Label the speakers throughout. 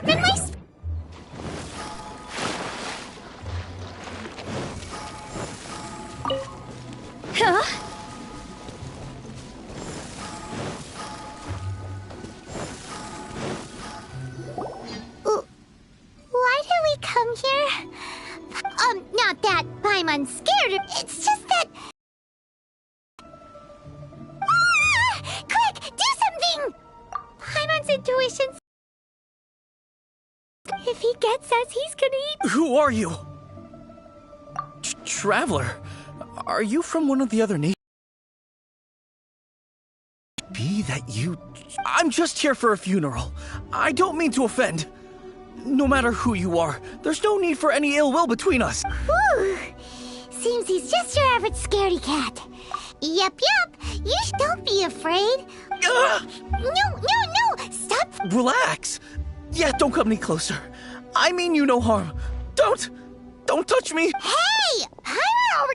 Speaker 1: sharpen my Huh? Why did we come here? Not that I'm unscared. It's just that... Quick, do something! Paimon's intuition... If he gets us, he's gonna eat...
Speaker 2: Who are you? Traveler, are you from one of the other nations? Be that you... I'm just here for a funeral. I don't mean to offend. No matter who you are, there's no need for any ill will between us.
Speaker 1: Whew. Seems he's just your average scaredy cat. Yep. Don't be afraid. No. Stop.
Speaker 2: Relax. Yeah, don't come any closer. I mean you no harm. Don't touch me.
Speaker 1: Hey! Paimon over...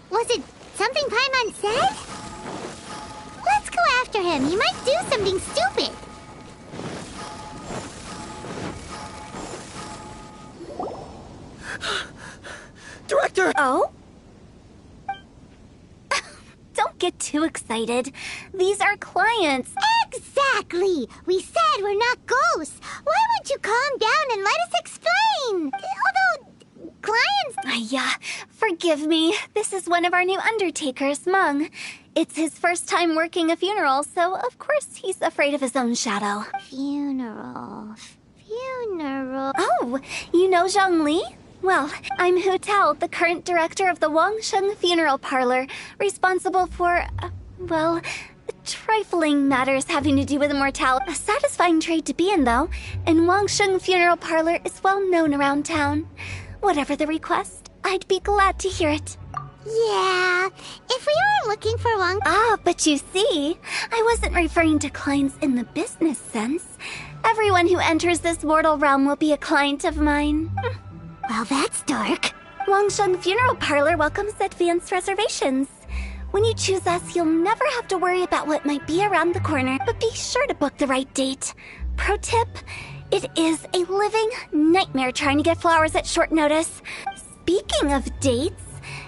Speaker 1: Was it something Paimon said? Let's go after him. He might do something stupid.
Speaker 2: Director!
Speaker 3: Oh? Don't get too excited. These are clients.
Speaker 1: Exactly! We said we're not ghosts. Why won't you calm down and let us explain? Although, clients...
Speaker 3: Forgive me. This is one of our new undertakers, Mung. It's his first time working a funeral, so of course he's afraid of his own shadow.
Speaker 1: Funeral...
Speaker 3: Oh, you know Zhang Li? Well, I'm Hu Tao, the current director of the Wangsheng Funeral Parlor, responsible for, trifling matters having to do with immortality. A satisfying trade to be in, though, and Wangsheng Funeral Parlor is well known around town. Whatever the request, I'd be glad to hear it.
Speaker 1: Yeah, if we weren't looking for one...
Speaker 3: Ah, but you see, I wasn't referring to clients in the business sense. Everyone who enters this mortal realm will be a client of mine.
Speaker 1: Well, that's dark.
Speaker 3: Wangsheng Funeral Parlor welcomes advanced reservations. When you choose us, you'll never have to worry about what might be around the corner, but be sure to book the right date. Pro tip, it is a living nightmare trying to get flowers at short notice. Speaking of dates,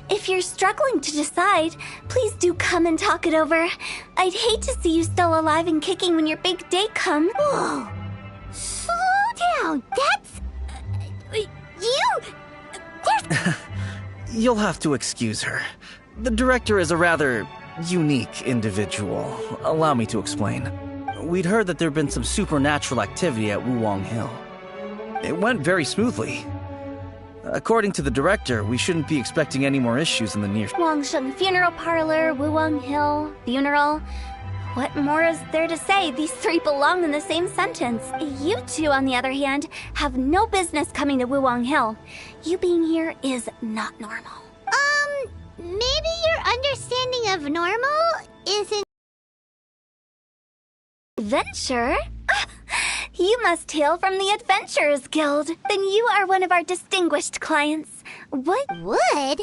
Speaker 3: if you're struggling to decide, please do come and talk it over. I'd hate to see you still alive and kicking when your big day comes.
Speaker 1: Whoa! Slow down! That's...
Speaker 2: You'll have to excuse her. The director is a rather unique individual. Allow me to explain. We'd heard that there'd been some supernatural activity at Wuwang Hill. It went very smoothly. According to the director, we shouldn't be expecting any more issues in the near...
Speaker 3: Wangsheng Funeral Parlor, Wuwang Hill, funeral... What more is there to say? These three belong in the same sentence. You two, on the other hand, have no business coming to Wuwang Hill. You being here is not normal.
Speaker 1: Maybe your understanding of normal isn't...
Speaker 3: Adventure? You must hail from the Adventurers Guild. Then you are one of our distinguished clients. What?
Speaker 1: Wood?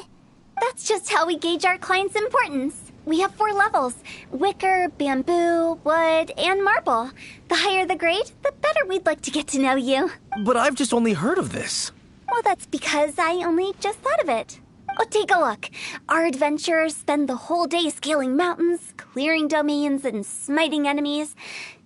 Speaker 3: That's just how we gauge our clients' importance. We have 4 levels: wicker, bamboo, wood, and marble. The higher the grade, the better we'd like to get to know you.
Speaker 2: But I've just only heard of this.
Speaker 3: Well, that's because I only just thought of it. Oh, take a look. Our adventurers spend the whole day scaling mountains, clearing domains, and smiting enemies.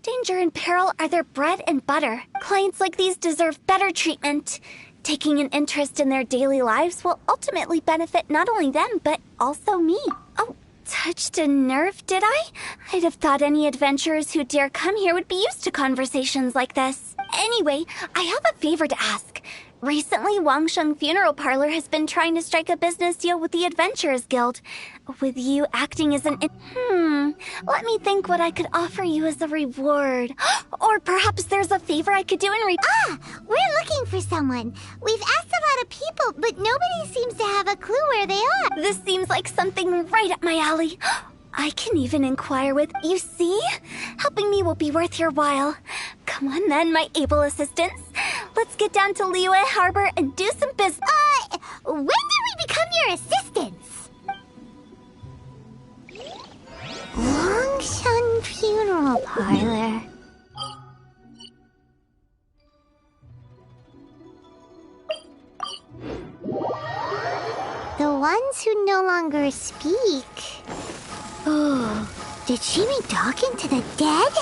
Speaker 3: Danger and peril are their bread and butter. Clients like these deserve better treatment. Taking an interest in their daily lives will ultimately benefit not only them, but also me. Oh, touched a nerve, did I? I'd have thought any adventurers who dare come here would be used to conversations like this. Anyway, I have a favor to ask. Recently, Wangsheng Funeral Parlor has been trying to strike a business deal with the Adventurers Guild. With you acting as an... Let me think what I could offer you as a reward. Or perhaps there's a favor I could do in
Speaker 1: we're looking for someone. We've asked a lot of people, but nobody seems to have a clue where they are.
Speaker 3: This seems like something right up my alley. I can even inquire with... You see? Helping me will be worth your while. Come on then, my able assistants. Let's get down to Liyue Harbor and do some business.
Speaker 1: When did we become your assistants? Wangshan Funeral Parlor. The ones who no longer speak. Oh, did she mean talking to the dead?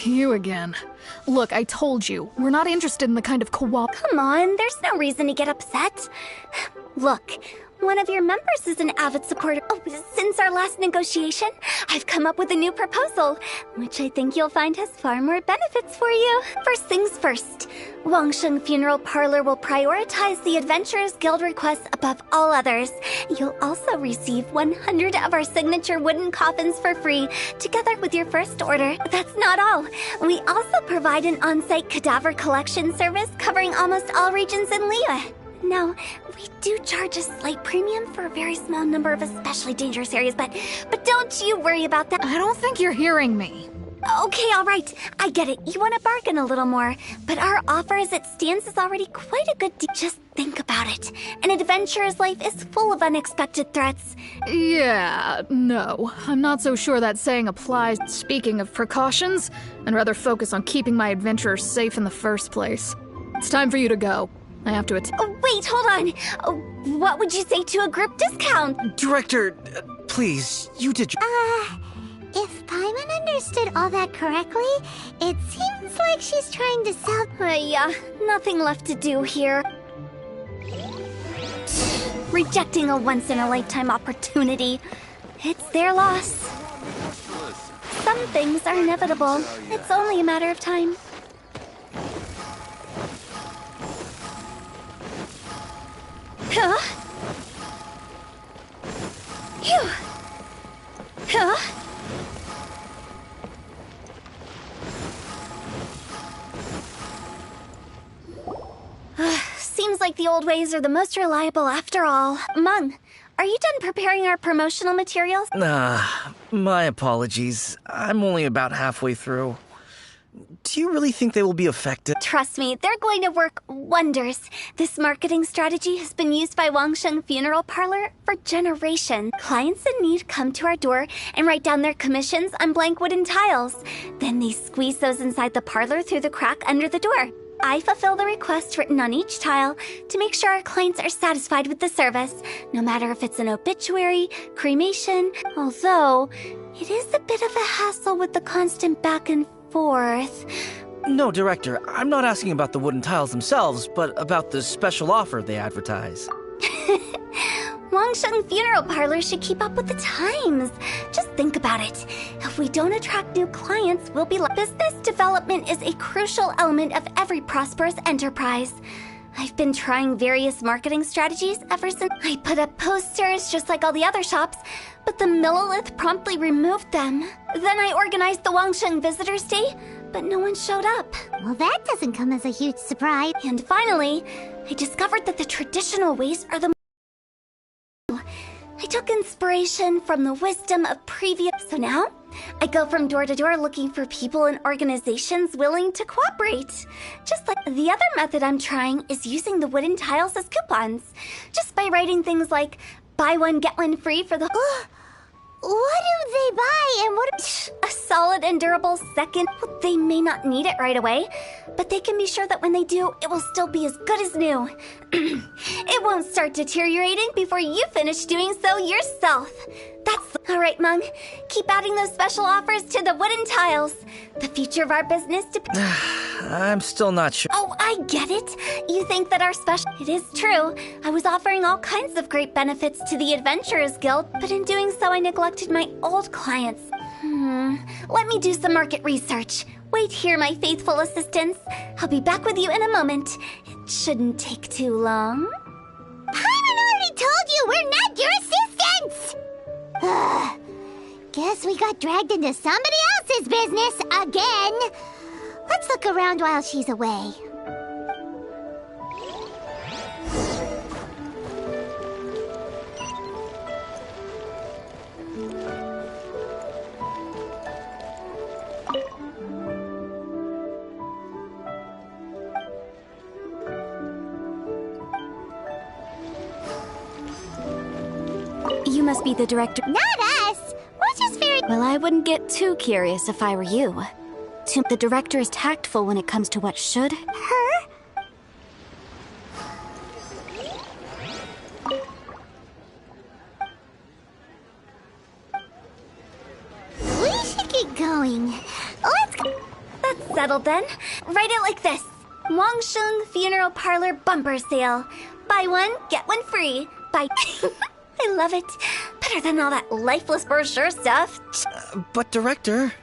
Speaker 4: You again. Look, I told you, we're not interested in the kind of
Speaker 3: Come on, there's no reason to get upset. Look, one of your members is an avid supporter. Oh, since our last negotiation, I've come up with a new proposal, which I think you'll find has far more benefits for you. First things first, Wangsheng Funeral Parlor will prioritize the Adventurers Guild requests above all others. You'll also receive 100 of our signature wooden coffins for free, together with your first order. That's not all. We also provide an on-site cadaver collection service covering almost all regions in Liyue. Now, we do charge a slight premium for a very small number of especially dangerous areas, but don't you worry about that.
Speaker 4: I don't think you're hearing me.
Speaker 3: Okay, all right. I get it. You want to bargain a little more, but our offer as it stands is already quite a good deal. Just think about it. An adventurer's life is full of unexpected threats.
Speaker 4: Yeah, no. I'm not so sure that saying applies. Speaking of precautions, I'd rather focus on keeping my adventurers safe in the first place. It's time for you to go. I have to
Speaker 3: Wait, hold on. What would you say to a group discount?
Speaker 2: Director, please, you did
Speaker 1: If Paimon understood all that correctly, it seems like she's trying to sell.
Speaker 3: Yeah, nothing left to do here. Rejecting a once-in-a-lifetime opportunity. It's their loss. Some things are inevitable. It's only a matter of time. Huh? Phew. Huh? Seems like the old ways are the most reliable after all. Mung, are you done preparing our promotional materials?
Speaker 2: My apologies. I'm only about halfway through. Do you really think they will be effective?
Speaker 3: Trust me, they're going to work wonders. This marketing strategy has been used by Wangsheng Funeral Parlor for generations. Clients in need come to our door and write down their commissions on blank wooden tiles. Then they squeeze those inside the parlor through the crack under the door. I fulfill the request written on each tile to make sure our clients are satisfied with the service, no matter if it's an obituary, cremation, although it is a bit of a hassle with the constant back and forth.
Speaker 2: No, Director, I'm not asking about the wooden tiles themselves, but about the special offer they advertise.
Speaker 3: Wangsheng Funeral Parlor should keep up with the times. Just think about it. If we don't attract new clients, we'll be left. Business development is a crucial element of every prosperous enterprise. I've been trying various marketing strategies ever since I put up posters just like all the other shops, but the Millilith promptly removed them. Then I organized the Wangsheng Visitors Day, but no one showed up.
Speaker 1: Well, that doesn't come as a huge surprise.
Speaker 3: And finally, I discovered that the traditional ways are the I took inspiration from the wisdom of previous... So now, I go from door to door looking for people and organizations willing to cooperate. Just like the other method I'm trying is using the wooden tiles as coupons. Just by writing things like, buy one, get one free for the...
Speaker 1: What do they buy and what...
Speaker 3: A solid and durable second. Well, they may not need it right away, but they can be sure that when they do, it will still be as good as new. It won't start deteriorating before you finish doing so yourself. That's... Alright, Mung. Keep adding those special offers to the wooden tiles. The future of our business depends...
Speaker 2: I'm still not sure.
Speaker 3: Oh, I get it. You think that our special... It is true. I was offering all kinds of great benefits to the Adventurers Guild, but in doing so I neglected my old clients. Let me do some market research. Wait here, my faithful assistants. I'll be back with you in a moment. It shouldn't take too long.
Speaker 1: Paimon already told you we're not your assistants! Guess we got dragged into somebody else's business again. Let's look around while she's away.
Speaker 3: must be the director.
Speaker 1: Not us. We're just very...
Speaker 3: Well, I wouldn't get too curious if I were you. The director is tactful when it comes to what should...
Speaker 1: Her? We should get going. Let's go.
Speaker 3: That's settled then. Write it like this. Wangsheng Funeral Parlor Bumper Sale. Buy one, get one free. Buy... I love it. Better than all that lifeless brochure stuff.
Speaker 2: But Director,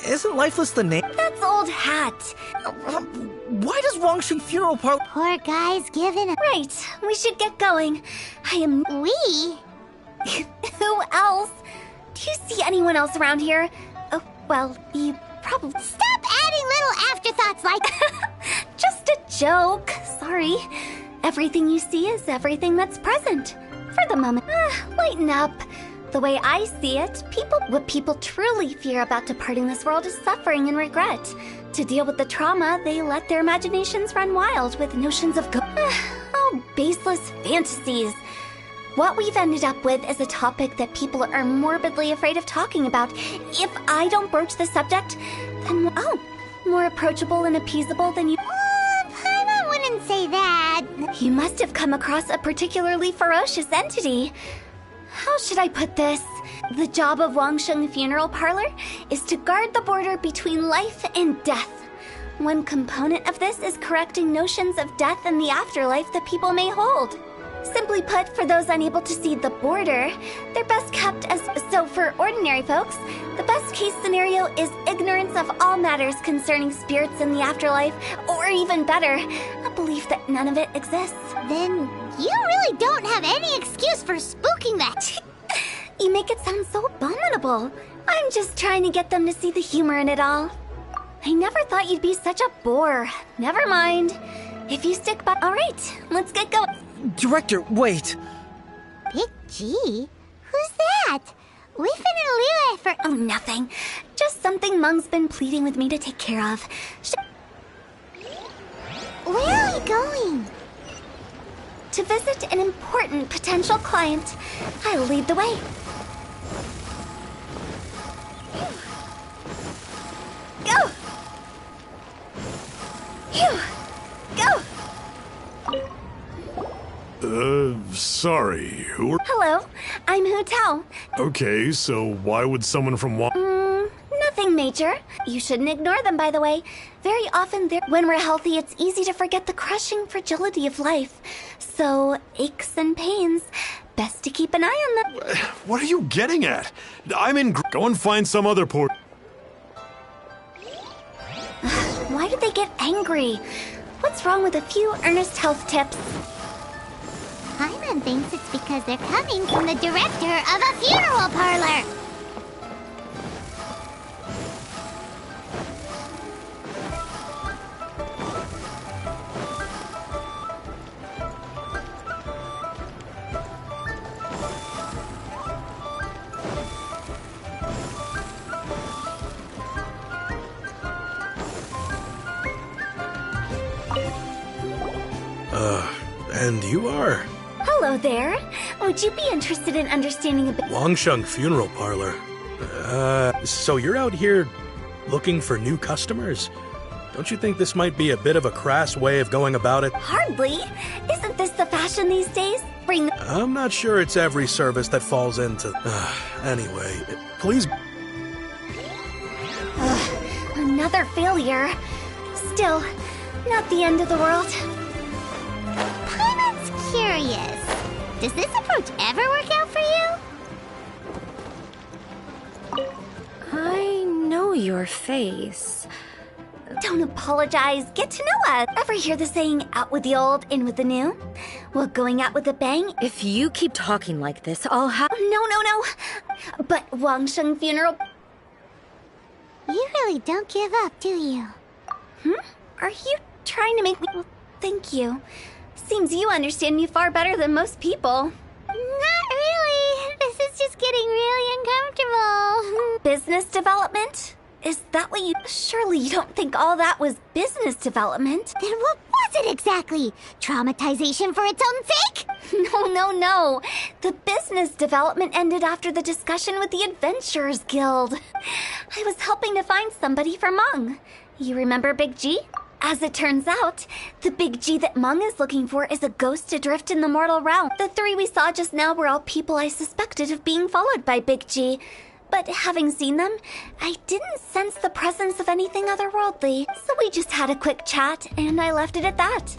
Speaker 2: isn't Lifeless the name?
Speaker 3: That's old hat.
Speaker 2: Why does Wangsheng Funeral Parlor...
Speaker 1: Poor guy's giving up.
Speaker 3: Right, we should get going. I am...
Speaker 1: We?
Speaker 3: Who else? Do you see anyone else around here? Oh, well, you probably...
Speaker 1: Stop adding little afterthoughts like...
Speaker 3: Just a joke. Sorry. Everything you see is everything that's present. For the moment. Lighten up. The way I see it, what people truly fear about departing this world is suffering and regret. To deal with the trauma, they let their imaginations run wild with notions of oh, baseless fantasies. What we've ended up with is a topic that people are morbidly afraid of talking about. If I don't broach the subject, then, more approachable and appeasable than you...
Speaker 1: Paimon wouldn't say that.
Speaker 3: You must have come across a particularly ferocious entity. How should I put this? The job of Wangsheng Funeral Parlor is to guard the border between life and death. One component of this is correcting notions of death and the afterlife that people may hold. Simply put, for those unable to see the border, they're best kept as... So for ordinary folks, the best case scenario is ignorance of all matters concerning spirits in the afterlife, or even better, a belief that none of it exists.
Speaker 1: Then you really don't have any excuse for spooking that.
Speaker 3: You make it sound so abominable. I'm just trying to get them to see the humor in it all. I never thought you'd be such a bore. Never mind. If you stick by... All right, let's get going.
Speaker 2: Director, wait.
Speaker 1: Big G? Who's that? We've been in Liyue for...
Speaker 3: Oh, nothing. Just something Mung's been pleading with me to take care of.
Speaker 1: Where are we going?
Speaker 3: To visit an important potential client. I'll lead the way. Go! Phew! Go!
Speaker 5: Sorry, who are...
Speaker 3: Hello, I'm Hu Tao.
Speaker 5: Okay, so why would someone from
Speaker 3: Nothing major. You shouldn't ignore them, by the way. Very often, when we're healthy, it's easy to forget the crushing fragility of life. So, aches and pains, best to keep an eye on them.
Speaker 5: What are you getting at? Go and find some other poor...
Speaker 3: Why did they get angry? What's wrong with a few earnest health tips?
Speaker 1: Paimon thinks it's because they're coming from the director of a funeral parlor.
Speaker 6: And you are?
Speaker 3: Hello there. Would you be interested in understanding a bit?
Speaker 6: Wangsheng Funeral Parlor. So you're out here looking for new customers? Don't you think this might be a bit of a crass way of going about it?
Speaker 3: Hardly. Isn't this the fashion these days?
Speaker 6: I'm not sure it's every service that falls into... Anyway, please...
Speaker 3: Another failure. Still, not the end of the world.
Speaker 1: Paimon's curious. Does this approach ever work out for you?
Speaker 7: I know your face.
Speaker 3: Don't apologize. Get to know us. Ever hear the saying, out with the old, in with the new? Well, going out with a bang?
Speaker 7: If you keep talking like this, I'll have...
Speaker 3: No. But Wangsheng Funeral...
Speaker 1: You really don't give up, do you?
Speaker 3: Are you trying to make me... Well, thank you. Seems you understand me far better than most people.
Speaker 1: Not really. This is just getting really uncomfortable.
Speaker 3: Business development? Is that what you... Surely you don't think all that was business development?
Speaker 1: Then what was it exactly? Traumatization for its own sake?
Speaker 3: No. The business development ended after the discussion with the Adventurers Guild. I was helping to find somebody for Mung. You remember Big G? As it turns out, the Big G that Mung is looking for is a ghost adrift in the mortal realm. The three we saw just now were all people I suspected of being followed by Big G. But having seen them, I didn't sense the presence of anything otherworldly. So we just had a quick chat, and I left it at that.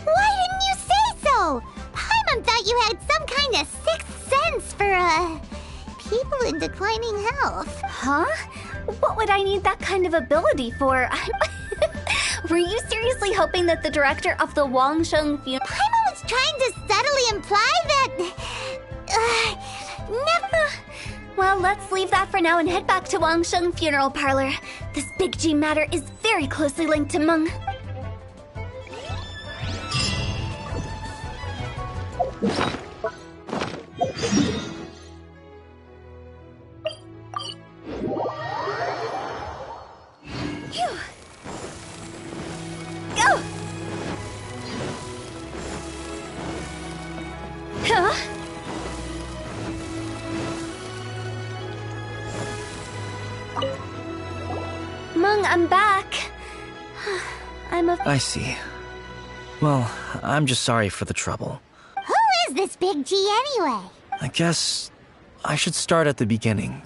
Speaker 1: Why didn't you say so? Paimon thought you had some kind of sixth sense for, people in declining health.
Speaker 3: Huh? What would I need that kind of ability for? Were you seriously hoping that the director of the Wangsheng funeral...
Speaker 1: Paimon was trying to subtly imply that... never...
Speaker 3: Well, let's leave that for now and head back to Wangsheng Funeral Parlor. This Big G matter is very closely linked to Mung. Go! Huh? Mung, I'm back.
Speaker 2: I see. Well, I'm just sorry for the trouble.
Speaker 1: Who is this Big G anyway?
Speaker 2: I guess I should start at the beginning.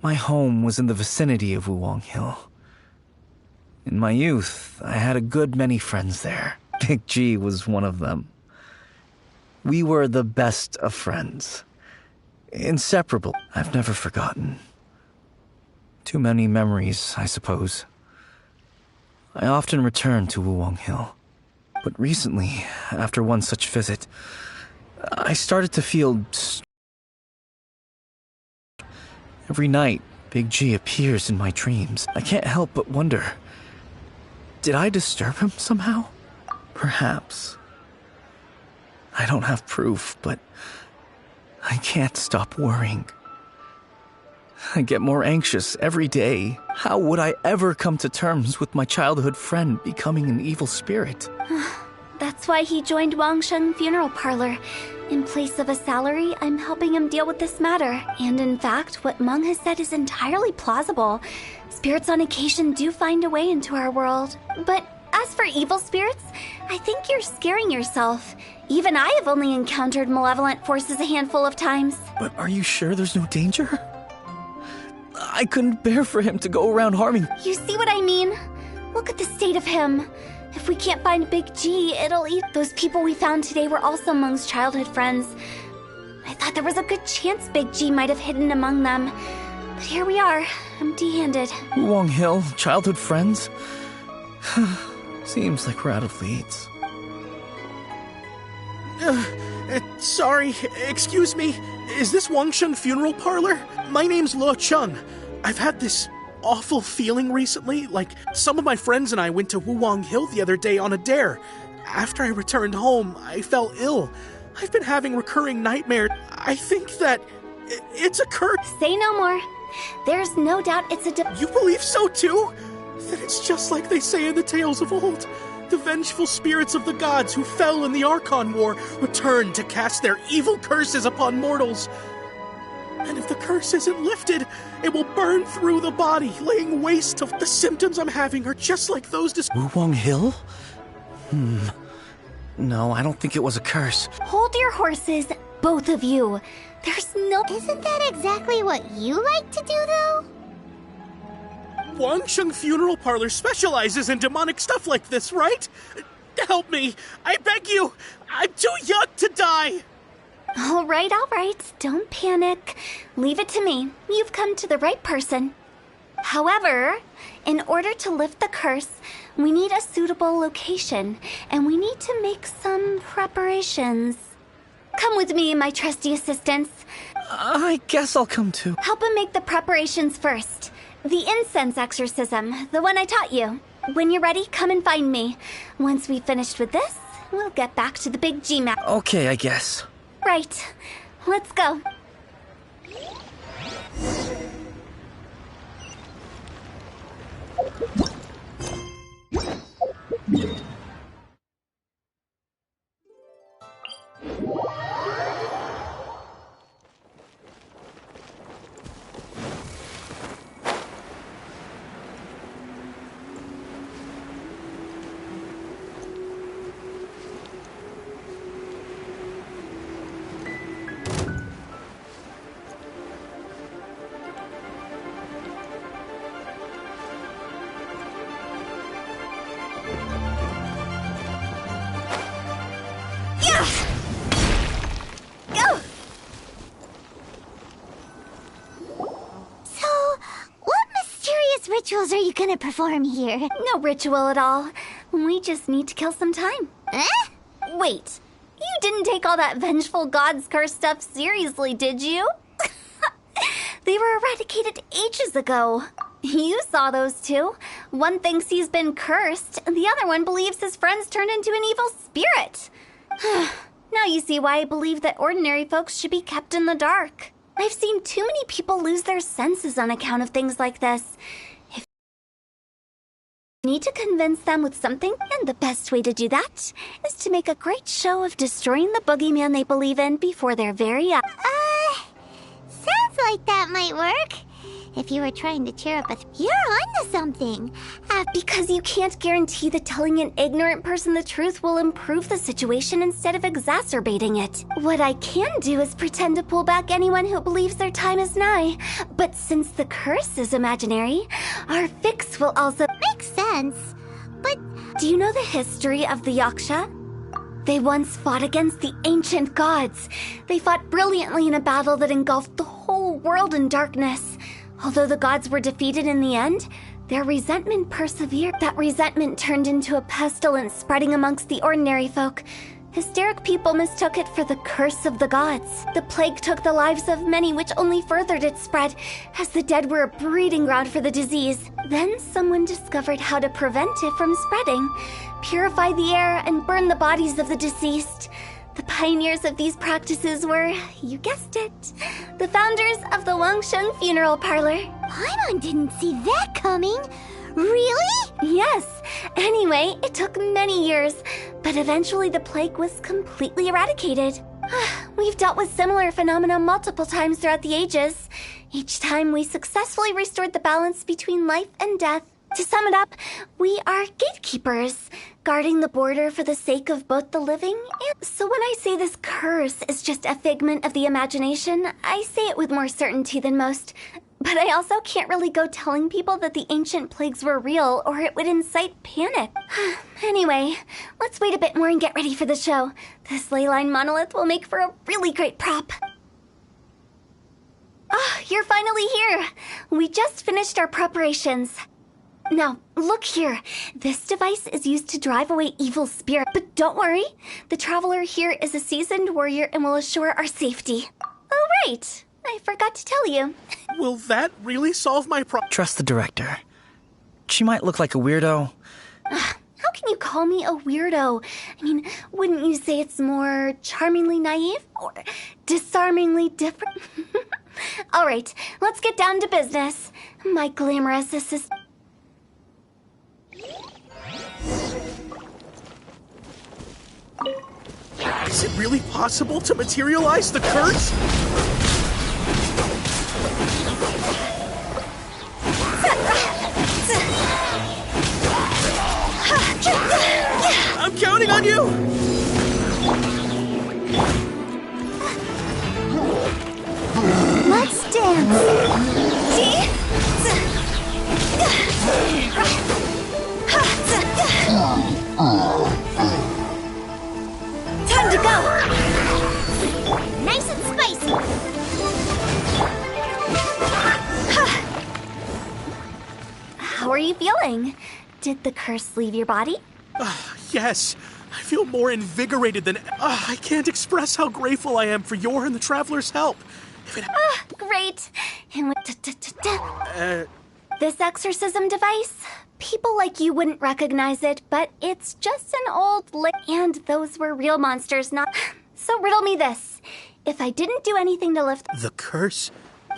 Speaker 2: My home was in the vicinity of Wuwang Hill. In my youth, I had a good many friends there. Big G was one of them. We were the best of friends. Inseparable. I've never forgotten. Too many memories, I suppose. I often return to Wuwang Hill. But recently, after one such visit, I started to feel... Every night, Big G appears in my dreams. I can't help but wonder... Did I disturb him somehow? Perhaps. I don't have proof, but... I can't stop worrying. I get more anxious every day. How would I ever come to terms with my childhood friend becoming an evil spirit?
Speaker 3: That's why he joined Wangsheng Funeral Parlor. In place of a salary, I'm helping him deal with this matter. And in fact, what Mung has said is entirely plausible. Spirits on occasion do find a way into our world. But as for evil spirits, I think you're scaring yourself. Even I have only encountered malevolent forces a handful of times.
Speaker 2: But are you sure there's no danger? I couldn't bear for him to go around harming...
Speaker 3: You see what I mean? Look at the state of him. If we can't find Big G, it'll eat... Those people we found today were also Mung's childhood friends. I thought there was a good chance Big G might have hidden among them. But here we are, empty-handed.
Speaker 2: Wuwang Hill, childhood friends? Seems like we're out of leads.
Speaker 6: Sorry, excuse me. Is this Wangsheng Funeral Parlor? My name's Luo Chung. I've had this awful feeling recently, like some of my friends and I went to Wuwang Hill the other day on a dare. After I returned home, I fell ill. I've been having recurring nightmares. I think that it's a curse.
Speaker 3: Say no more. There's no doubt it's a...
Speaker 6: You believe so too? That it's just like they say in the tales of old. The vengeful spirits of the gods who fell in the Archon War return to cast their evil curses upon mortals. And if the curse isn't lifted, it will burn through the body, laying waste to... The symptoms I'm having are just like those...
Speaker 2: Wuwang Hill? No, I don't think it was a curse.
Speaker 3: Hold your horses, both of you. There's no...
Speaker 1: Isn't that exactly what you like to do, though?
Speaker 6: Wangsheng Funeral Parlor specializes in demonic stuff like this, right? Help me! I beg you! I'm too young to die!
Speaker 3: All right. Don't panic. Leave it to me. You've come to the right person. However, in order to lift the curse, we need a suitable location, and we need to make some preparations. Come with me, my trusty assistants.
Speaker 2: I guess I'll come too.
Speaker 3: Help him make the preparations first. The incense exorcism, the one I taught you. When you're ready, come and find me. Once we've finished with this, we'll get back to the Big G map.
Speaker 2: Okay, I guess.
Speaker 3: Right. Let's go.
Speaker 1: rituals are you gonna perform here?
Speaker 3: No ritual at all. We just need to kill some time.
Speaker 1: Eh?
Speaker 3: Wait, you didn't take all that vengeful god's curse stuff seriously, did you? They were eradicated ages ago. You saw those two. One thinks he's been cursed, and the other one believes his friends turned into an evil spirit. Now you see why I believe that ordinary folks should be kept in the dark. I've seen too many people lose their senses on account of things like this. If you need to convince them with something, and the best way to do that is to make a great show of destroying the boogeyman they believe in before their very eyes.
Speaker 1: Sounds like that might work. If you were trying to cheer up you're onto something.
Speaker 3: Because you can't guarantee that telling an ignorant person the truth will improve the situation instead of exacerbating it. What I can do is pretend to pull back anyone who believes their time is nigh. But since the curse is imaginary, our fix will also...
Speaker 1: Makes sense. But
Speaker 3: do you know the history of the Yaksha? They once fought against the ancient gods. They fought brilliantly in a battle that engulfed the whole world in darkness. Although the gods were defeated in the end, their resentment persevered. That resentment turned into a pestilence spreading amongst the ordinary folk. Hysteric people mistook it for the curse of the gods. The plague took the lives of many, which only furthered its spread, as the dead were a breeding ground for the disease. Then someone discovered how to prevent it from spreading, purify the air, and burn the bodies of the deceased. The pioneers of these practices were, you guessed it, the founders of the Wangsheng Funeral Parlor.
Speaker 1: Paimon didn't see that coming. Really?
Speaker 3: Yes. Anyway, it took many years, but eventually the plague was completely eradicated. We've dealt with similar phenomena multiple times throughout the ages. Each time we successfully restored the balance between life and death. To sum it up, we are gatekeepers, guarding the border for the sake of both the living and... So when I say this curse is just a figment of the imagination, I say it with more certainty than most. But I also can't really go telling people that the ancient plagues were real, or it would incite panic. Anyway, let's wait a bit more and get ready for the show. This leyline monolith will make for a really great prop. You're finally here. We just finished our preparations. Now, look here. This device is used to drive away evil spirit. But don't worry, the traveler here is a seasoned warrior and will assure our safety. Oh, right. I forgot to tell you.
Speaker 6: Will that really solve my problem?
Speaker 2: Trust the director. She might look like a weirdo.
Speaker 3: How can you call me a weirdo? I mean, wouldn't you say it's more charmingly naive or disarmingly different? All right, let's get down to business. My glamorous assistant...
Speaker 6: Is it really possible to materialize the curse? I'm counting on you!
Speaker 3: Let's dance! Time to go!
Speaker 1: Nice and spicy.
Speaker 3: How are you feeling? Did the curse leave your body?
Speaker 6: Yes, I feel more invigorated than... I can't express how grateful I am for your and the Traveler's help. If it...
Speaker 3: Great. And this exorcism device? People like you wouldn't recognize it, but it's just an old and those were real monsters, not... So riddle me this. If I didn't do anything to lift...
Speaker 6: The curse?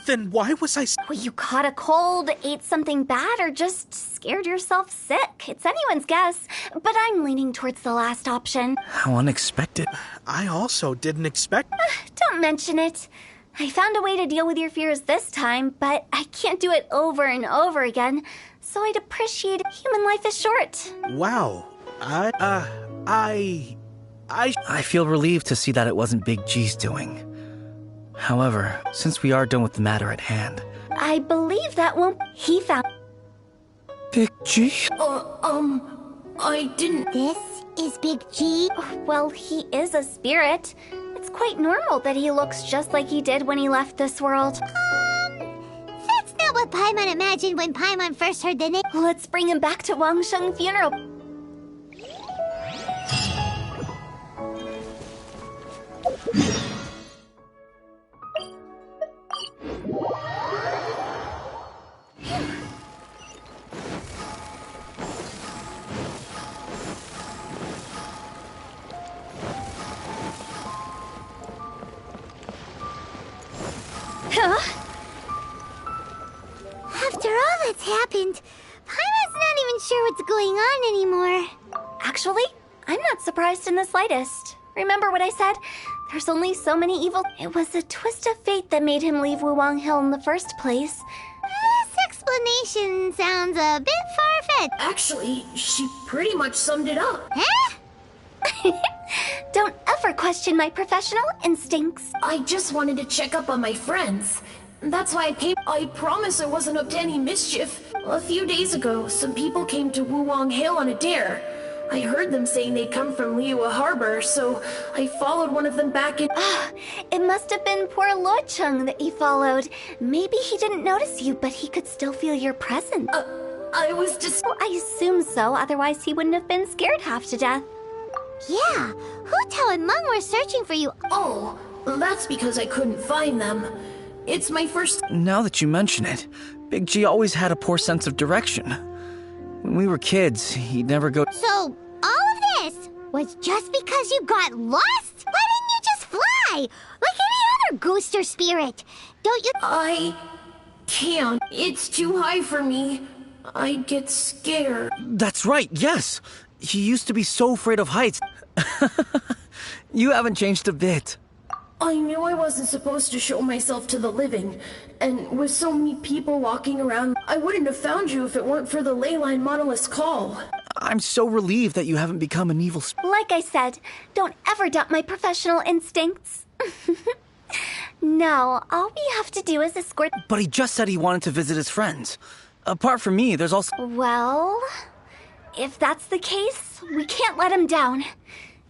Speaker 6: Then why was I...
Speaker 3: Well, you caught a cold, ate something bad, or just scared yourself sick. It's anyone's guess, but I'm leaning towards the last option.
Speaker 2: How unexpected.
Speaker 6: I also didn't expect...
Speaker 3: Don't mention it. I found a way to deal with your fears this time, but I can't do it over and over again, so I'd appreciate it. Human life is short.
Speaker 6: Wow. I
Speaker 2: feel relieved to see that it wasn't Big G's doing. However, since we are done with the matter at hand...
Speaker 3: I believe that won't... He found...
Speaker 2: Big G?
Speaker 7: I didn't...
Speaker 1: This is Big G.
Speaker 3: Well, he is a spirit. It's quite normal that he looks just like he did when he left this world.
Speaker 1: That's not what Paimon imagined when Paimon first heard the name.
Speaker 3: Let's bring him back to Wangsheng funeral.
Speaker 1: After all that's happened, Paimon's not even sure what's going on anymore.
Speaker 3: Actually, I'm not surprised in the slightest. Remember what I said? There's only so many evil. It was a twist of fate that made him leave Wuwang Hill in the first place.
Speaker 1: This explanation sounds a bit far-fetched.
Speaker 7: Actually, she pretty much summed it up.
Speaker 1: Huh?
Speaker 3: Don't ever question my professional instincts.
Speaker 7: I just wanted to check up on my friends. That's why I came. I promise I wasn't up to any mischief. A few days ago, some people came to Wuwang Hill on a dare. I heard them saying they'd come from Liyue Harbor, so I followed one of them back in.
Speaker 3: It must have been poor Luocheng that you followed. Maybe he didn't notice you, but he could still feel your presence.
Speaker 7: I was just.
Speaker 3: Well, I assume so, otherwise he wouldn't have been scared half to death.
Speaker 1: Yeah, Hu Tao and Meng were searching for you.
Speaker 7: Oh, that's because I couldn't find them. It's my first.
Speaker 2: Now that you mention it, Big G always had a poor sense of direction. When we were kids, he'd never go.
Speaker 1: So, all of this was just because you got lost? Why didn't you just fly? Like any other ghost or spirit? Don't you?
Speaker 7: I can't. It's too high for me. I'd get scared.
Speaker 2: That's right, yes! He used to be so afraid of heights. You haven't changed a bit.
Speaker 7: I knew I wasn't supposed to show myself to the living, and with so many people walking around, I wouldn't have found you if it weren't for the Leyline Monolith's call.
Speaker 2: I'm so relieved that you haven't become an evil spirit.
Speaker 3: Like I said, don't ever doubt my professional instincts. No, all we have to do is escort.
Speaker 2: But he just said he wanted to visit his friends. Apart from me, there's also.
Speaker 3: Well, if that's the case, we can't let him down.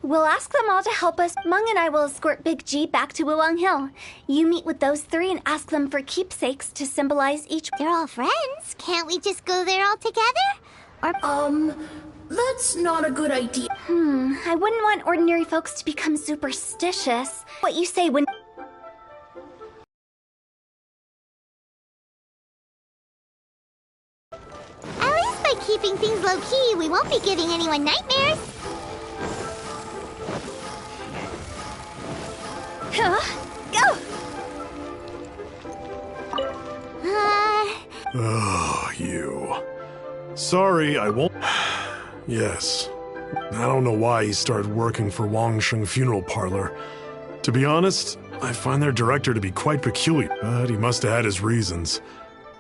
Speaker 3: We'll ask them all to help us. Meng and I will escort Big G back to Wuwang Hill. You meet with those three and ask them for keepsakes to symbolize each.
Speaker 1: They're all friends. Can't we just go there all together? Or
Speaker 7: That's not a good idea.
Speaker 3: I wouldn't want ordinary folks to become superstitious. What you say when.
Speaker 1: at least by keeping things low-key, we won't be giving anyone nightmares.
Speaker 3: Go!
Speaker 5: Oh, you. Sorry, I won't. Yes. I don't know why he started working for Wangsheng Funeral Parlor. To be honest, I find their director to be quite peculiar, but he must have had his reasons.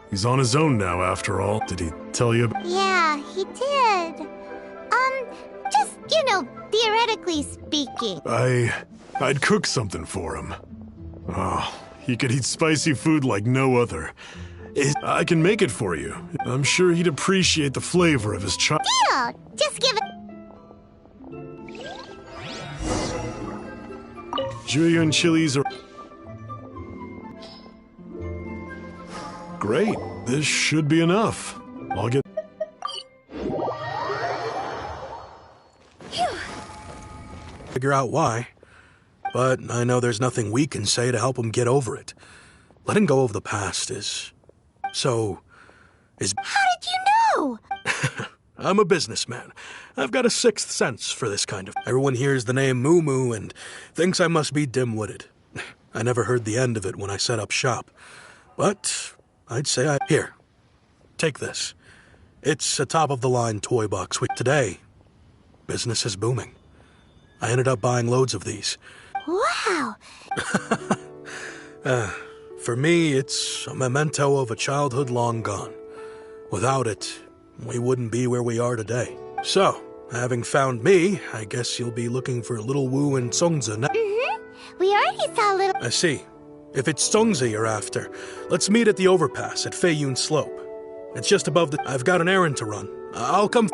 Speaker 5: He's on his own now, after all. Did he tell you about?
Speaker 1: Yeah, he did. Just, theoretically speaking.
Speaker 5: I'd cook something for him. Oh, he could eat spicy food like no other. I can make it for you. I'm sure he'd appreciate the flavor of his
Speaker 1: Deal! Just give it.
Speaker 5: Julian chilies are great. This should be enough. I'll get.
Speaker 6: Figure out why. But I know there's nothing we can say to help him get over it. Letting go of the past is.
Speaker 1: How did you know?
Speaker 6: I'm a businessman. I've got a sixth sense for this kind of. Everyone hears the name Moo Moo and thinks I must be dim-witted. I never heard the end of it when I set up shop. But I'd say Here, take this. It's a top-of-the-line toy box. Today, business is booming. I ended up buying loads of these.
Speaker 1: Wow.
Speaker 6: For me, it's a memento of a childhood long gone. Without it, we wouldn't be where we are today. So, having found me, I guess you'll be looking for Little Wu and Songzi now.
Speaker 1: We already saw little.
Speaker 6: I see. If it's Songzi you're after, let's meet at the overpass at Feiyun Slope. It's just above the. I've got an errand to run. I'll come.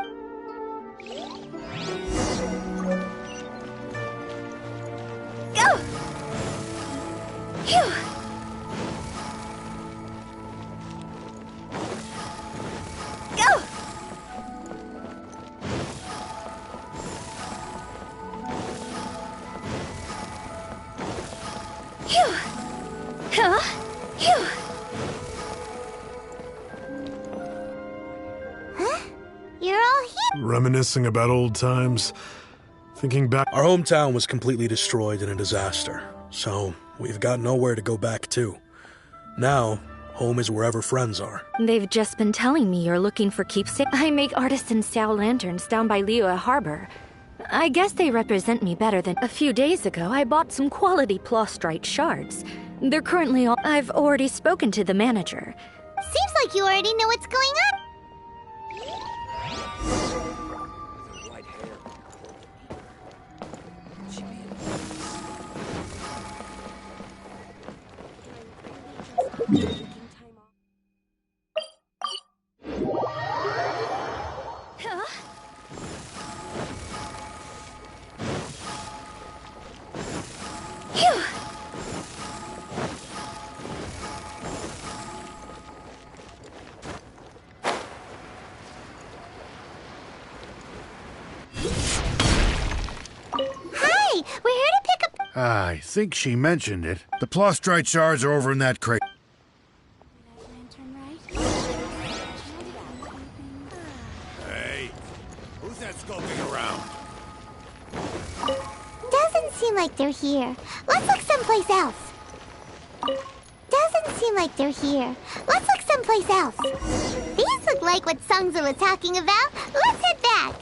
Speaker 3: Go! Phew!
Speaker 5: reminiscing about old times. Thinking back.
Speaker 6: Our hometown was completely destroyed in a disaster, so we've got nowhere to go back to. Now, home is wherever friends are.
Speaker 8: They've just been telling me you're looking for keepsakes. I make artisan style lanterns down by Liyue Harbor. I guess they represent me better than... A few days ago, I bought some quality plastrite shards. They're currently all... I've already spoken to the manager.
Speaker 1: Seems like you already know what's going on. Hi, we're here to pick up...
Speaker 9: I think she mentioned it. The plastrite shards are over in that crate. Hey, who's that skulking around?
Speaker 1: Doesn't seem like they're here. Let's look someplace else. Doesn't seem like they're here. Let's look someplace else. These look like what Sungzu was talking about. Let's head back.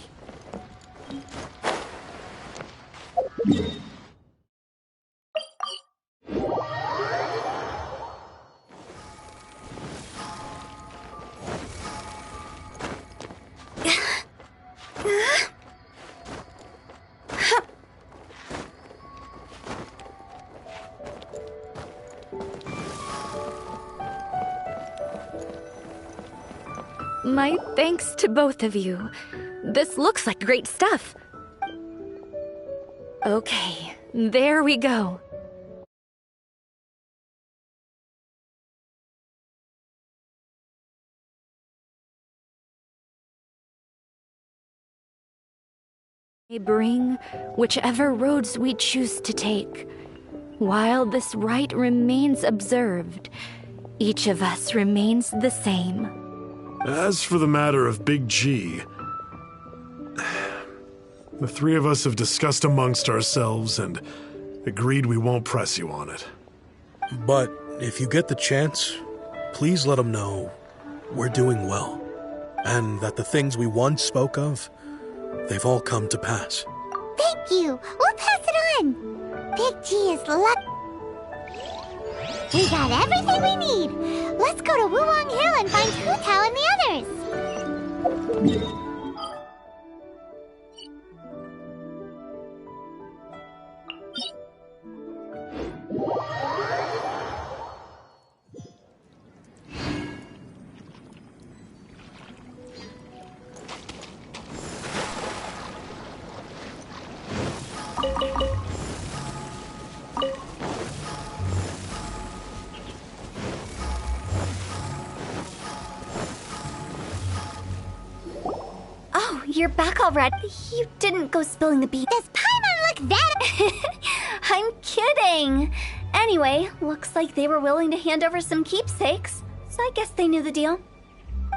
Speaker 8: My thanks to both of you. This looks like great stuff. Okay, there we go. Bring whichever roads we choose to take. While this rite remains observed, each of us remains the same.
Speaker 5: As for the matter of Big G, the three of us have discussed amongst ourselves and agreed we won't press you on it.
Speaker 6: But if you get the chance, please let them know we're doing well, and that the things we once spoke of, they've all come to pass.
Speaker 1: Thank you. We'll pass it on. Big G is luck. We got everything we need. Let's go to Wuwang Hill and find Hu Tao and the others.
Speaker 3: Oh, you're back already. You didn't go spilling the beans.
Speaker 1: Does Paimon look that...
Speaker 3: I'm kidding. Anyway, looks like they were willing to hand over some keepsakes, so I guess they knew the deal.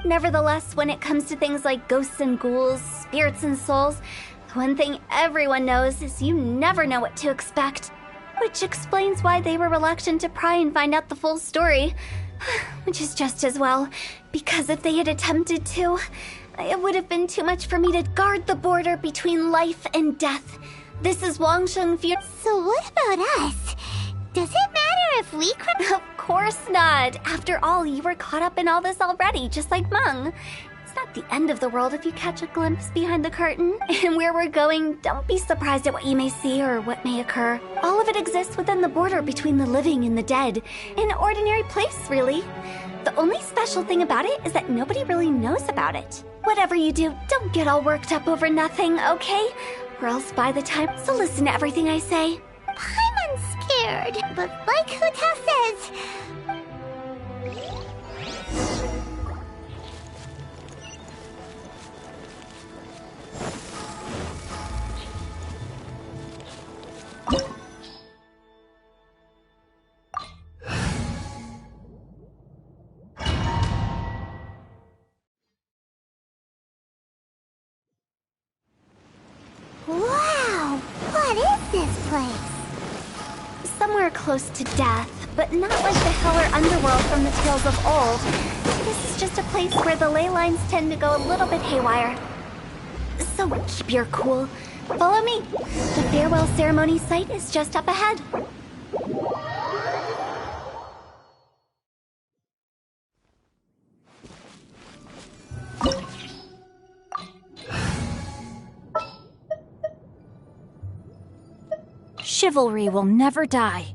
Speaker 3: Nevertheless, when it comes to things like ghosts and ghouls, spirits and souls, the one thing everyone knows is you never know what to expect. Which explains why they were reluctant to pry and find out the full story. Which is just as well, because if they had attempted to, it would have been too much for me to guard the border between life and death. This is Wangsheng Funeral.
Speaker 1: So what about us? Does it matter if we
Speaker 3: Of course not. After all, you were caught up in all this already, just like Meng. It's not the end of the world if you catch a glimpse behind the curtain. And where we're going, don't be surprised at what you may see or what may occur. All of it exists within the border between the living and the dead. An ordinary place, really. The only special thing about it is that nobody really knows about it. Whatever you do, don't get all worked up over nothing, okay? Or else by the time... So listen to everything I say.
Speaker 1: Paimon's scared, but like Hu Tao says... place.
Speaker 3: Somewhere close to death, but not like the hell or underworld from the tales of old. This is just a place where the ley lines tend to go a little bit haywire. So keep your cool. Follow me. The farewell ceremony site is just up ahead.
Speaker 8: Chivalry will never die.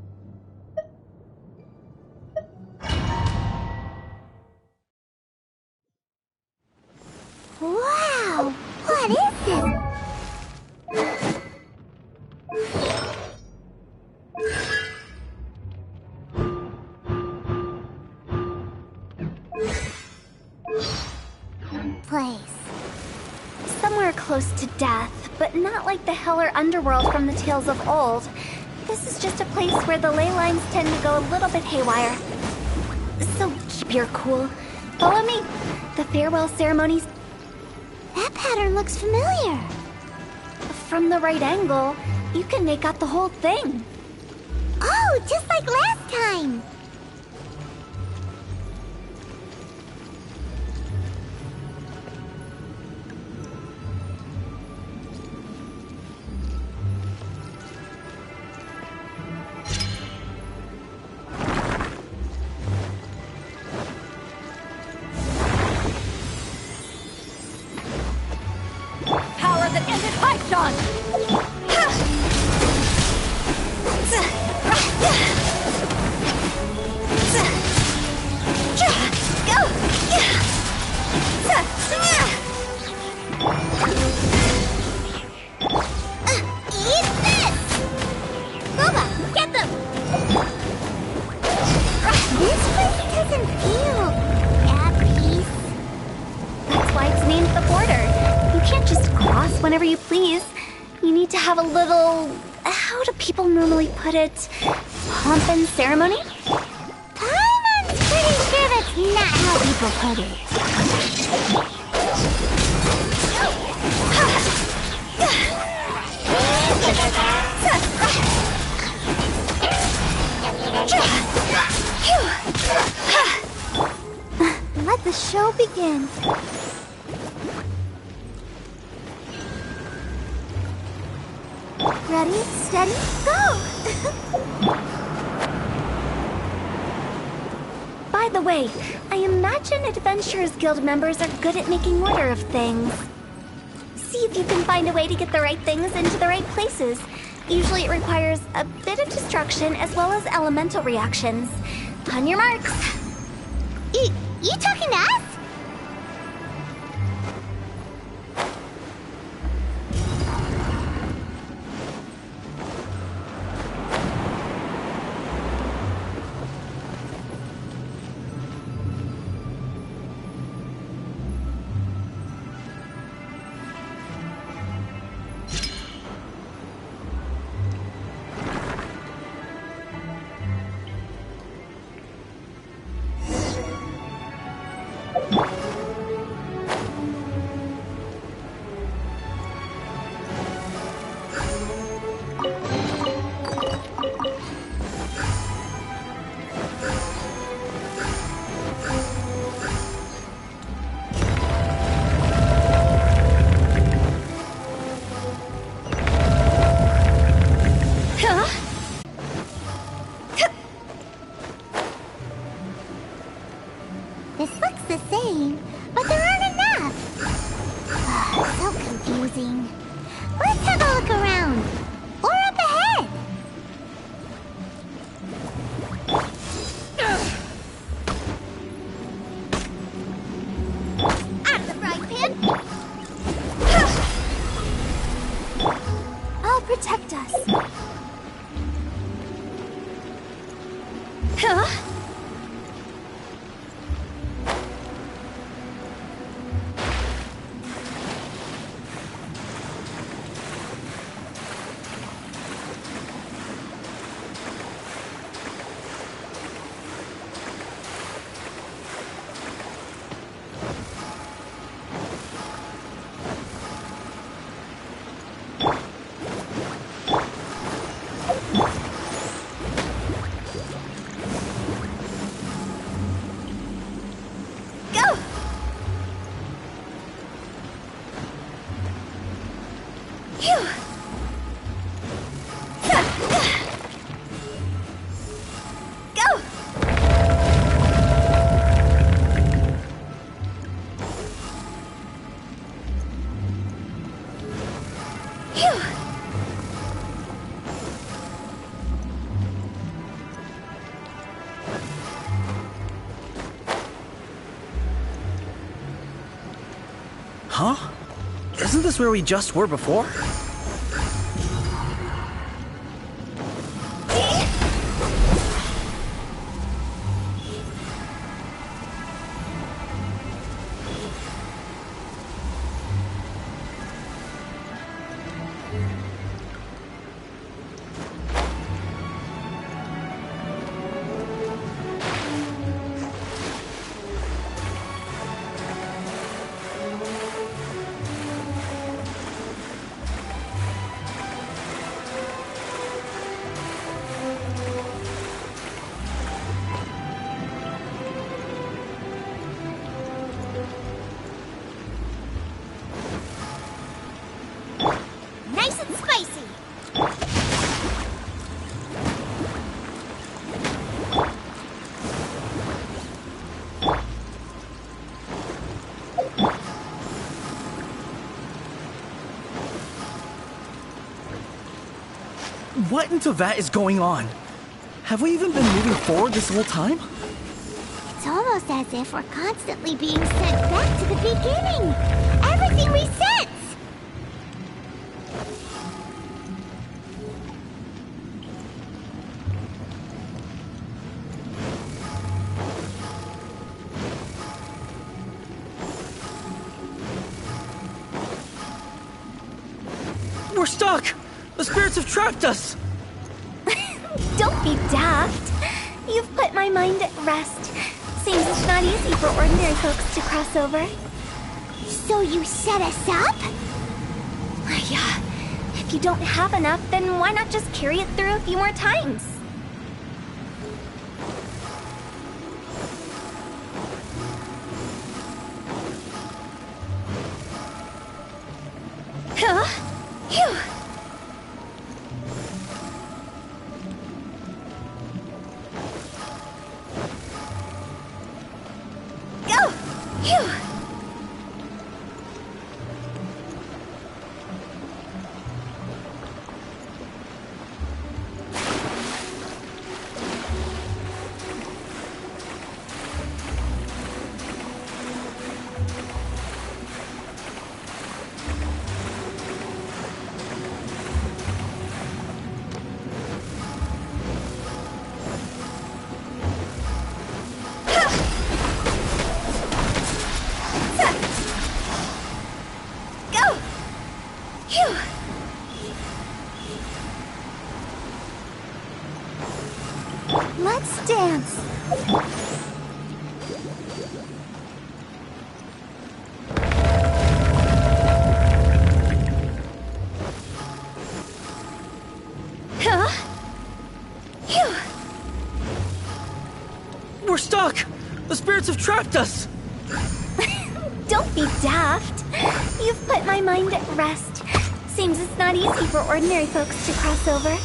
Speaker 1: Wow! What is this? Place.
Speaker 3: Somewhere close to death, but not like the hell or underworld from the tales of old. This is just a place where the ley lines tend to go a little bit haywire. So keep your cool. Follow me. The farewell ceremonies.
Speaker 1: That pattern looks familiar.
Speaker 3: From the right angle, you can make out the whole thing.
Speaker 1: Oh, just like last time.
Speaker 8: Power that ended Python!
Speaker 1: Eat this! Boba, get them! This place doesn't feel at peace.
Speaker 3: That's why it's named the border. You can't just cross whenever you please. You need to have a little... how do people normally put it? Pomp and ceremony?
Speaker 1: I'm pretty sure that's not how people put it. Let the show begin. Ready, steady, go!
Speaker 3: By the way, I imagine Adventurers Guild members are good at making order of things. See if you can find a way to get the right things into the right places. Usually it requires a bit of destruction as well as elemental reactions. On your marks.
Speaker 1: You talking to us? This looks the same, but there aren't enough. So confusing. Let's have a look around. Or up ahead. Out of the frying pan.
Speaker 3: I'll protect us. Go! Phew! Go! Phew!
Speaker 2: Huh? Isn't this where we just were before?
Speaker 1: Nice and spicy.
Speaker 2: What in Tevat is going on? Have we even been moving forward this whole time?
Speaker 1: It's almost as if we're constantly being sent back to the beginning. Everything resets.
Speaker 2: We're stuck! The spirits have trapped us!
Speaker 3: Don't be daft. You've put my mind at rest. Seems it's not easy for ordinary folks to cross over.
Speaker 1: So you set us up?
Speaker 3: Yeah. If you don't have enough, then why not just carry it through a few more times? Huh? Phew. Go! Phew. Go! Phew.
Speaker 1: Let's dance.
Speaker 3: Huh? Phew.
Speaker 2: We're stuck! The spirits have trapped us!
Speaker 3: Don't be daft. You've put my mind at rest. Seems it's not easy for ordinary folks to cross over.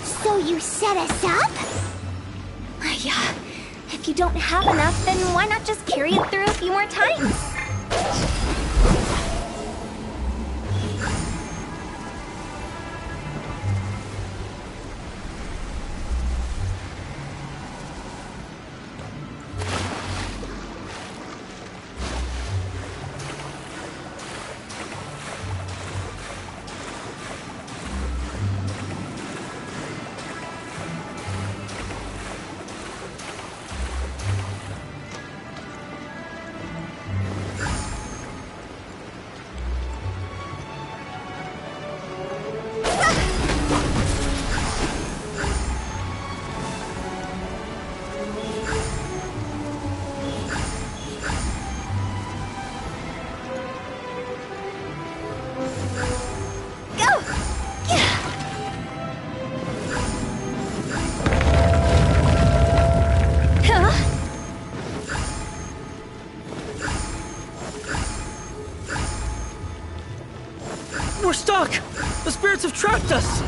Speaker 1: So you set us up?
Speaker 3: Yeah. If you don't have enough, then why not just carry it through a few more times?
Speaker 2: We're stuck! The spirits have trapped us!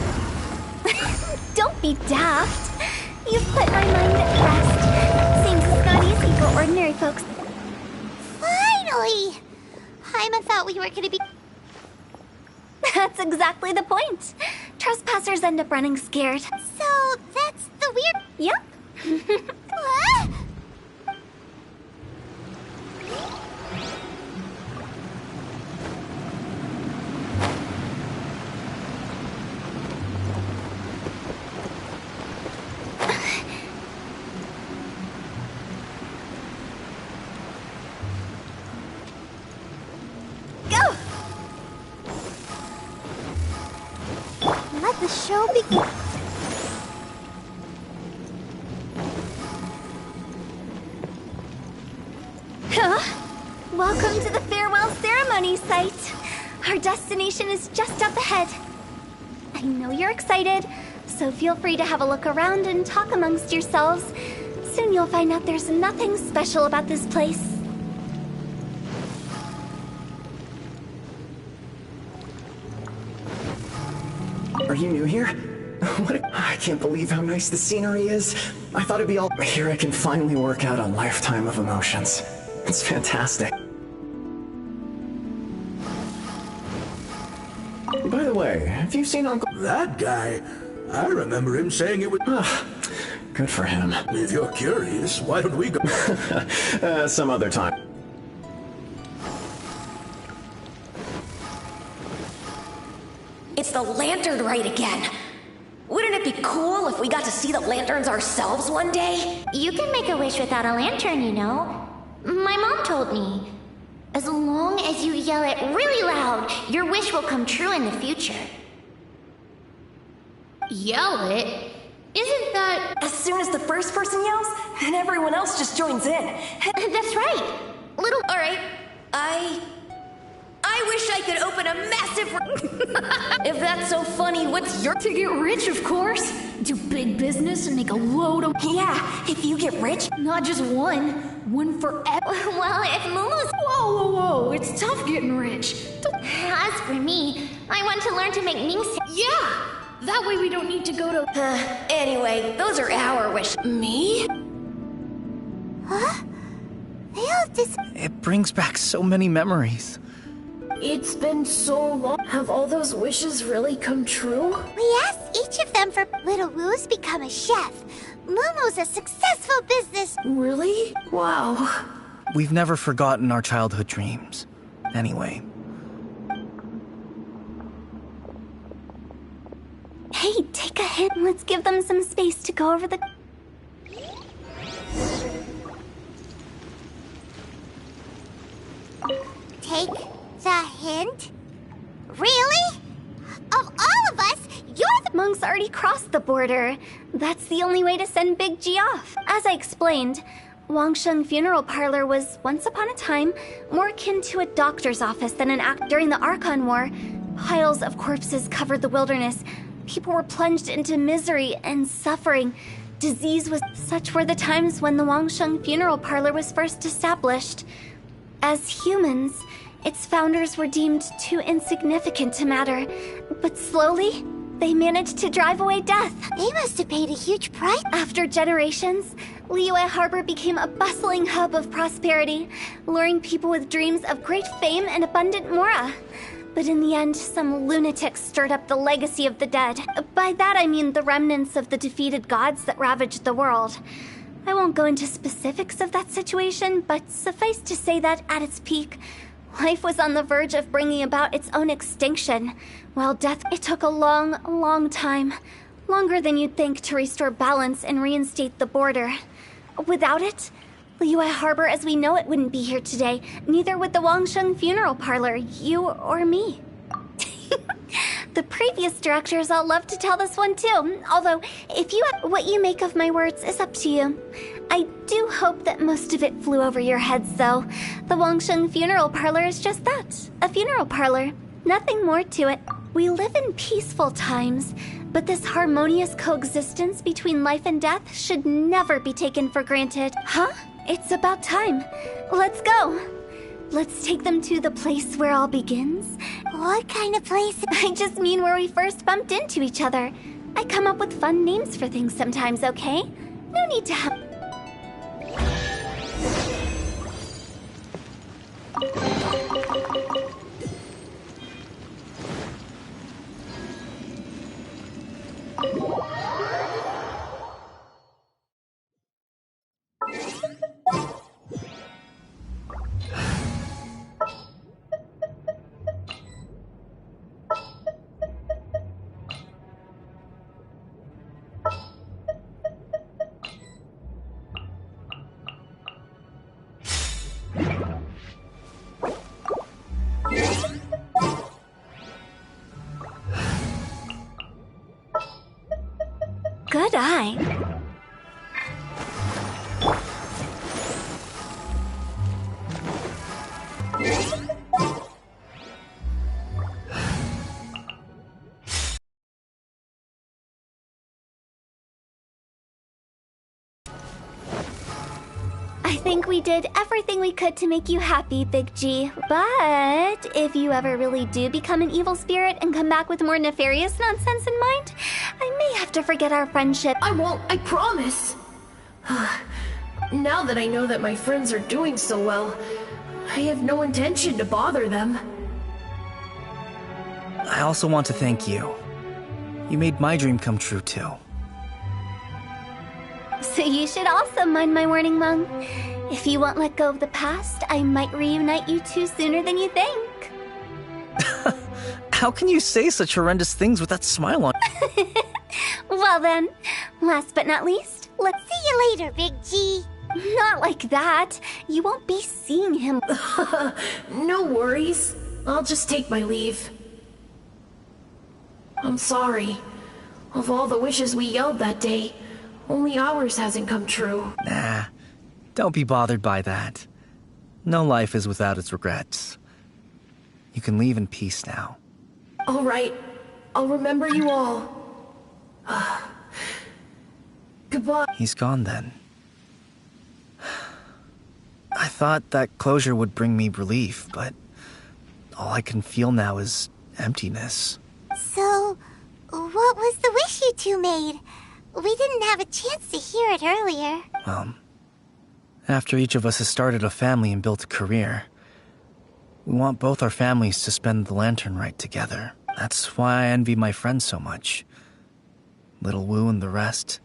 Speaker 3: Don't be daft. You've put my mind at rest. Seems it's not easy for ordinary folks.
Speaker 1: Finally! Paimon thought we were gonna be...
Speaker 3: That's exactly the point. Trespassers end up running scared.
Speaker 1: So, that's the weird...
Speaker 3: Yep.
Speaker 1: What?
Speaker 3: Go!
Speaker 1: Let the show begin.
Speaker 3: Huh? Welcome to the farewell ceremony site. Our destination is just up ahead. I know you're excited, so feel free to have a look around and talk amongst yourselves. Soon you'll find out there's nothing special about this place.
Speaker 10: Are you new here? I can't believe how nice the scenery is. I thought it'd be all... Here I can finally work out a lifetime of emotions. It's fantastic. By the way, have you seen Uncle...
Speaker 11: That guy? I remember him saying it was...
Speaker 10: Good for him.
Speaker 11: If you're curious, why don't we go...
Speaker 10: Some other time.
Speaker 12: It's the lantern rite again. Wouldn't it be cool if we got to see the lanterns ourselves one day?
Speaker 1: You can make a wish without a lantern, you know. My mom told me. As long as you yell it really loud, your wish will come true in the future.
Speaker 7: Yell it? Isn't that...
Speaker 12: As soon as the first person yells, and everyone else just joins in.
Speaker 1: That's right.
Speaker 12: Alright. I wish I could open a massive... If that's so funny, what's your...
Speaker 7: To get rich, of course. Do big business and make a load of...
Speaker 12: Yeah, if you get rich...
Speaker 7: Not just one. One forever.
Speaker 1: Well, if Momo's...
Speaker 7: Whoa. It's tough getting rich.
Speaker 1: As for me, I want to learn to make Ming...
Speaker 7: Yeah! That way we don't need to go to...
Speaker 12: Anyway, those are our wishes.
Speaker 7: Me?
Speaker 1: Huh? They all
Speaker 2: It brings back so many memories.
Speaker 7: It's been so long. Have all those wishes really come true?
Speaker 1: We asked each of them for Little Wu's become a chef. Momo's a successful business...
Speaker 7: Really? Wow.
Speaker 2: We've never forgotten our childhood dreams. Anyway.
Speaker 3: Hey, take a hint. Let's give them some space to go over the...
Speaker 1: Take the hint? Really? Of all of us, you're the...
Speaker 3: Monks already crossed the border. That's the only way to send Big G off. As I explained, Wangsheng Funeral Parlor was, once upon a time, more akin to a doctor's office than an act. During the Archon War, piles of corpses covered the wilderness. People were plunged into misery and suffering. Disease was... Such were the times when the Wangsheng Funeral Parlor was first established. As humans, its founders were deemed too insignificant to matter. But slowly, they managed to drive away death.
Speaker 1: They must have paid a huge price.
Speaker 3: After generations, Liyue Harbor became a bustling hub of prosperity, luring people with dreams of great fame and abundant mora. But in the end, some lunatics stirred up the legacy of the dead. By that I mean the remnants of the defeated gods that ravaged the world. I won't go into specifics of that situation, but suffice to say that at its peak, life was on the verge of bringing about its own extinction, while death... It took a long time. Longer than you'd think to restore balance and reinstate the border. Without it, Liyue Harbor as we know it wouldn't be here today. Neither would the Wangsheng Funeral Parlor, you or me. The previous directors all love to tell this one too, although if you have what you make of my words is up to you. I do hope that most of it flew over your heads though. The Wangsheng Funeral Parlor is just that, a funeral parlor. Nothing more to it. We live in peaceful times, but this harmonious coexistence between life and death should never be taken for granted. Huh? It's about time. Let's go. Let's take them to the place where all begins
Speaker 1: What kind of place?
Speaker 3: I just mean where we first bumped into each other. I come up with fun names for things sometimes, okay? No need to have... Good eye. I think we did everything we could to make you happy, Big G. But if you ever really do become an evil spirit and come back with more nefarious nonsense in mind, I may have to forget our friendship.
Speaker 7: I won't, I promise. Now that I know that my friends are doing so well, I have no intention to bother them.
Speaker 2: I also want to thank you. You made my dream come true, too.
Speaker 3: So you should also mind my warning, Mung. If you won't let go of the past, I might reunite you two sooner than you think.
Speaker 2: How can you say such horrendous things with that smile on?
Speaker 3: Well then, last but not least, let's
Speaker 1: See you later, Big G.
Speaker 3: not like that. You won't be seeing him.
Speaker 7: No worries. I'll just take my leave. I'm sorry. Of all the wishes we yelled that day, only ours hasn't come true.
Speaker 2: Nah, don't be bothered by that. No life is without its regrets. You can leave in peace now.
Speaker 7: All right. I'll remember you all. Goodbye.
Speaker 2: He's gone then. I thought that closure would bring me relief, but all I can feel now is emptiness.
Speaker 1: So, what was the wish you two made? We didn't have a chance to hear it earlier.
Speaker 2: After each of us has started a family and built a career, we want both our families to spend the lantern rite together. That's why I envy my friends so much. Little Wu and the rest,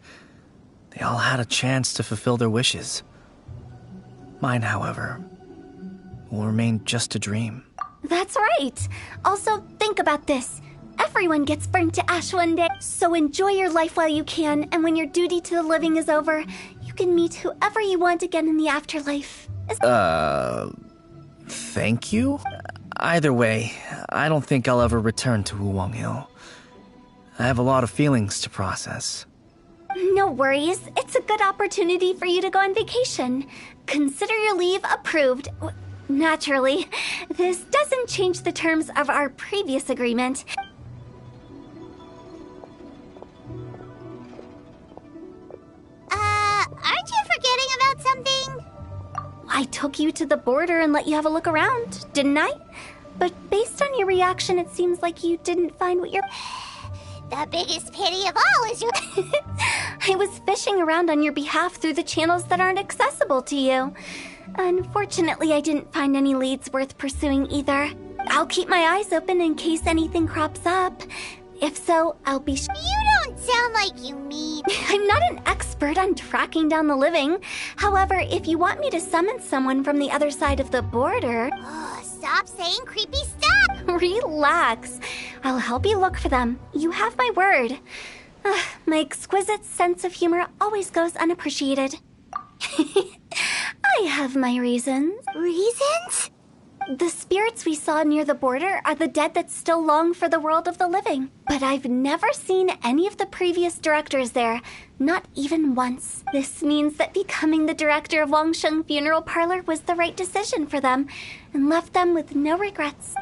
Speaker 2: they all had a chance to fulfill their wishes. Mine, however, will remain just a dream.
Speaker 3: That's right. Also, think about this. Everyone gets burnt to ash one day, so enjoy your life while you can, and when your duty to the living is over, you can meet whoever you want again in the afterlife.
Speaker 2: Thank you? Either way, I don't think I'll ever return to Wuwang Hill. I have a lot of feelings to process.
Speaker 3: No worries. It's a good opportunity for you to go on vacation. Consider your leave approved. Naturally, this doesn't change the terms of our previous agreement.
Speaker 1: Aren't you forgetting about something?
Speaker 3: I took you to the border and let you have a look around, didn't I? But based on your reaction, it seems like you didn't find what you're...
Speaker 1: The biggest pity of all is your...
Speaker 3: I was fishing around on your behalf through the channels that aren't accessible to you. Unfortunately, I didn't find any leads worth pursuing either. I'll keep my eyes open in case anything crops up. If so, I'll be
Speaker 1: You don't sound like you mean...
Speaker 3: I'm not an expert on tracking down the living. However, if you want me to summon someone from the other side of the border...
Speaker 1: Stop saying creepy stuff!
Speaker 3: Relax. I'll help you look for them. You have my word. My exquisite sense of humor always goes unappreciated. I have my reasons.
Speaker 1: Reasons?
Speaker 3: The spirits we saw near the border are the dead that still long for the world of the living. But I've never seen any of the previous directors there, not even once. This means that becoming the director of Wangsheng Funeral Parlor was the right decision for them, and left them with no regrets.